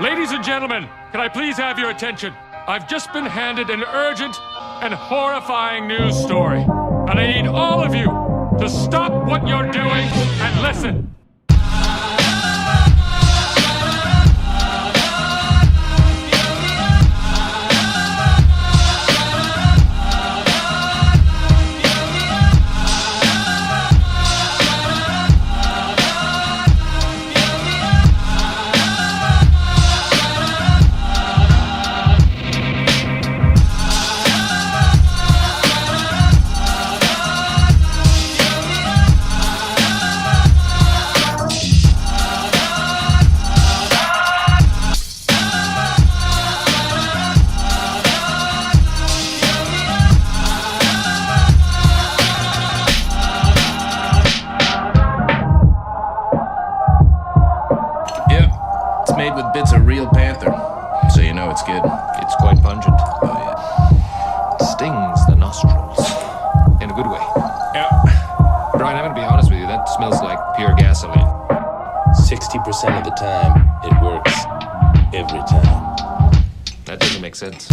Ladies and gentlemen, can I please have your attention? I've just been handed an urgent and horrifying news story. And I need all of you to stop what you're doing and listen. Made with bits of real panther, so you know it's good. It's quite pungent. Oh, yeah. It stings the nostrils. In a good way. Yeah. Brian, I'm gonna be honest with you, that smells like pure gasoline. 60% of the time, it works. Every time. That doesn't make sense.